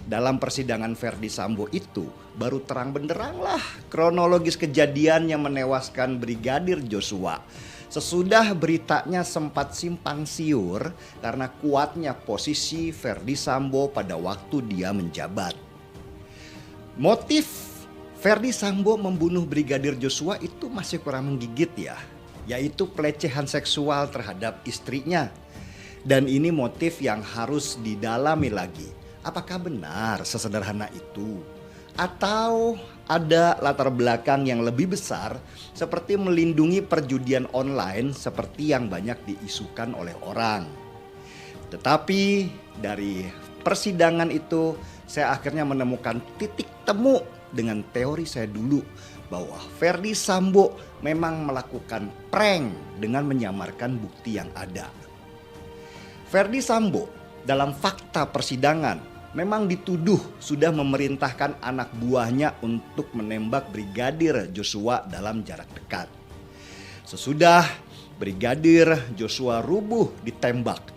dalam persidangan Verdi Sambo itu baru terang benderang lah kronologis kejadian yang menewaskan Brigadir Joshua. Sesudah beritanya sempat simpang siur karena kuatnya posisi Verdi Sambo pada waktu dia menjabat. Motif Verdi Sambo membunuh Brigadir Joshua itu masih kurang menggigit ya, yaitu pelecehan seksual terhadap istrinya. Dan ini motif yang harus didalami lagi. Apakah benar sesederhana itu? Atau ada latar belakang yang lebih besar seperti melindungi perjudian online seperti yang banyak diisukan oleh orang. Tetapi dari persidangan itu saya akhirnya menemukan titik temu dengan teori saya dulu bahwa Verdi Sambo memang melakukan prank dengan menyamarkan bukti yang ada. Verdi Sambo dalam fakta persidangan memang dituduh sudah memerintahkan anak buahnya untuk menembak Brigadir Joshua dalam jarak dekat. Sesudah Brigadir Joshua rubuh ditembak,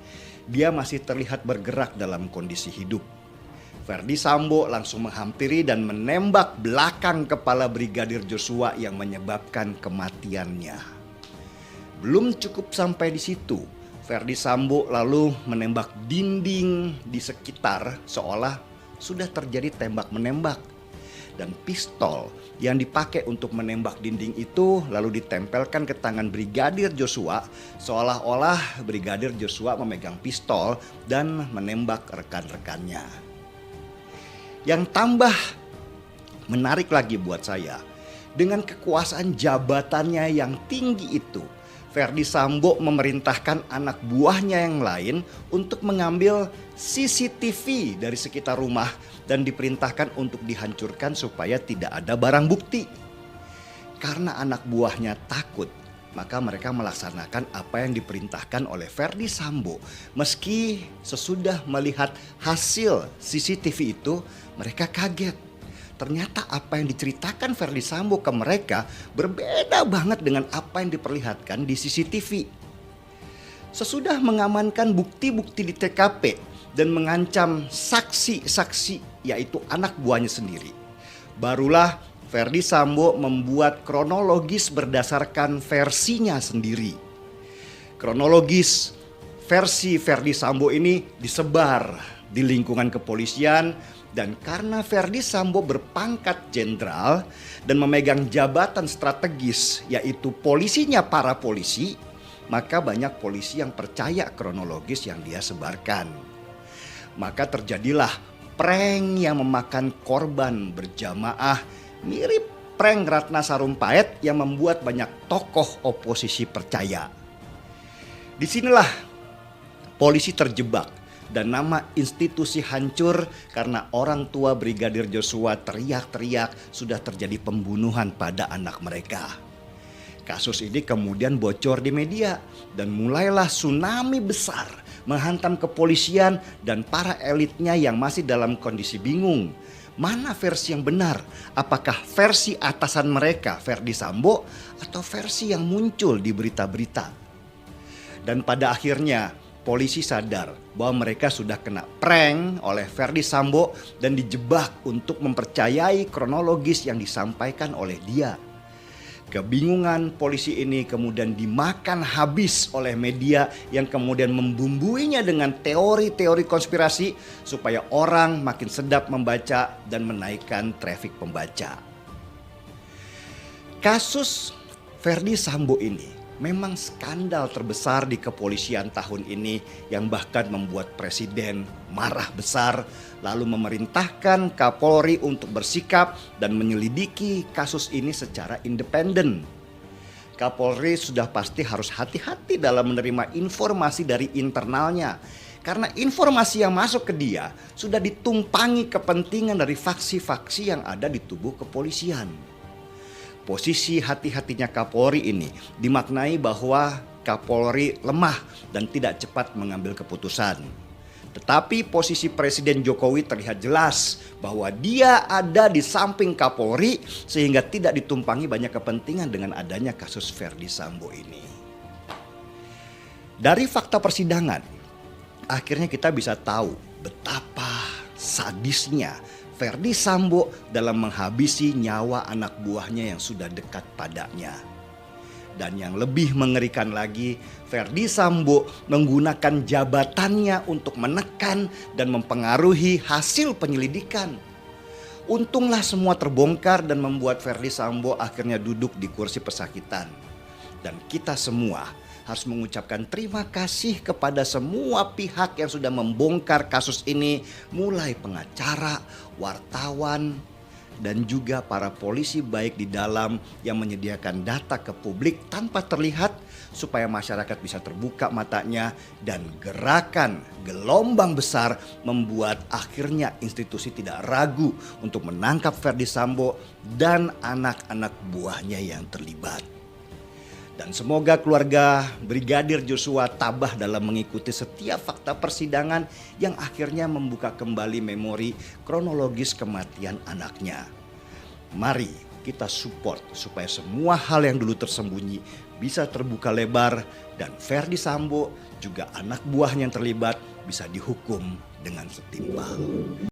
dia masih terlihat bergerak dalam kondisi hidup. Verdi Sambo langsung menghampiri dan menembak belakang kepala Brigadir Joshua yang menyebabkan kematiannya. Belum cukup sampai di situ, Verdi Sambo lalu menembak dinding di sekitar seolah sudah terjadi tembak menembak. Dan pistol yang dipakai untuk menembak dinding itu lalu ditempelkan ke tangan Brigadir Joshua seolah-olah Brigadir Joshua memegang pistol dan menembak rekan-rekannya. Yang tambah menarik lagi buat saya, dengan kekuasaan jabatannya yang tinggi itu, Verdi Sambo memerintahkan anak buahnya yang lain untuk mengambil CCTV dari sekitar rumah dan diperintahkan untuk dihancurkan supaya tidak ada barang bukti. Karena anak buahnya takut, maka mereka melaksanakan apa yang diperintahkan oleh Verdi Sambo. Meski sesudah melihat hasil CCTV itu, mereka kaget. Ternyata apa yang diceritakan Verdi Sambo ke mereka berbeda banget dengan apa yang diperlihatkan di CCTV. Sesudah mengamankan bukti-bukti di TKP dan mengancam saksi-saksi yaitu anak buahnya sendiri, barulah Verdi Sambo membuat kronologis berdasarkan versinya sendiri. Kronologis versi Verdi Sambo ini disebar di lingkungan kepolisian. Dan karena Verdi Sambo berpangkat jenderal dan memegang jabatan strategis yaitu polisinya para polisi, maka banyak polisi yang percaya kronologis yang dia sebarkan. Maka terjadilah prank yang memakan korban berjamaah mirip prank Ratna Sarumpait yang membuat banyak tokoh oposisi percaya. Disinilah polisi terjebak. Dan nama institusi hancur karena orang tua Brigadir Joshua teriak-teriak sudah terjadi pembunuhan pada anak mereka. Kasus ini kemudian bocor di media dan mulailah tsunami besar menghantam kepolisian dan para elitnya yang masih dalam kondisi bingung. Mana versi yang benar? Apakah versi atasan mereka Verdi Sambo atau versi yang muncul di berita-berita? Dan pada akhirnya polisi sadar bahwa mereka sudah kena prank oleh Verdi Sambo dan dijebak untuk mempercayai kronologis yang disampaikan oleh dia. Kebingungan polisi ini kemudian dimakan habis oleh media yang kemudian membumbuinya dengan teori-teori konspirasi supaya orang makin sedap membaca dan menaikkan traffic pembaca. Kasus Verdi Sambo ini memang skandal terbesar di kepolisian tahun ini yang bahkan membuat presiden marah besar lalu memerintahkan Kapolri untuk bersikap dan menyelidiki kasus ini secara independen. Kapolri sudah pasti harus hati-hati dalam menerima informasi dari internalnya karena informasi yang masuk ke dia sudah ditumpangi kepentingan dari faksi-faksi yang ada di tubuh kepolisian. Posisi hati-hatinya Kapolri ini dimaknai bahwa Kapolri lemah dan tidak cepat mengambil keputusan. Tetapi posisi Presiden Jokowi terlihat jelas bahwa dia ada di samping Kapolri sehingga tidak ditumpangi banyak kepentingan dengan adanya kasus Verdi Sambo ini. Dari fakta persidangan, akhirnya kita bisa tahu betapa sadisnya Verdi Sambo dalam menghabisi nyawa anak buahnya yang sudah dekat padanya. Dan yang lebih mengerikan lagi, Verdi Sambo menggunakan jabatannya untuk menekan dan mempengaruhi hasil penyelidikan. Untunglah semua terbongkar dan membuat Verdi Sambo akhirnya duduk di kursi pesakitan. Dan kita semua harus mengucapkan terima kasih kepada semua pihak yang sudah membongkar kasus ini, mulai pengacara, wartawan, dan juga para polisi baik di dalam yang menyediakan data ke publik tanpa terlihat supaya masyarakat bisa terbuka matanya, dan gerakan gelombang besar membuat akhirnya institusi tidak ragu untuk menangkap Verdi Sambo dan anak-anak buahnya yang terlibat. Dan semoga keluarga Brigadir Joshua tabah dalam mengikuti setiap fakta persidangan yang akhirnya membuka kembali memori kronologis kematian anaknya. Mari kita support supaya semua hal yang dulu tersembunyi bisa terbuka lebar dan Verdi Sambo juga anak buahnya yang terlibat bisa dihukum dengan setimpal.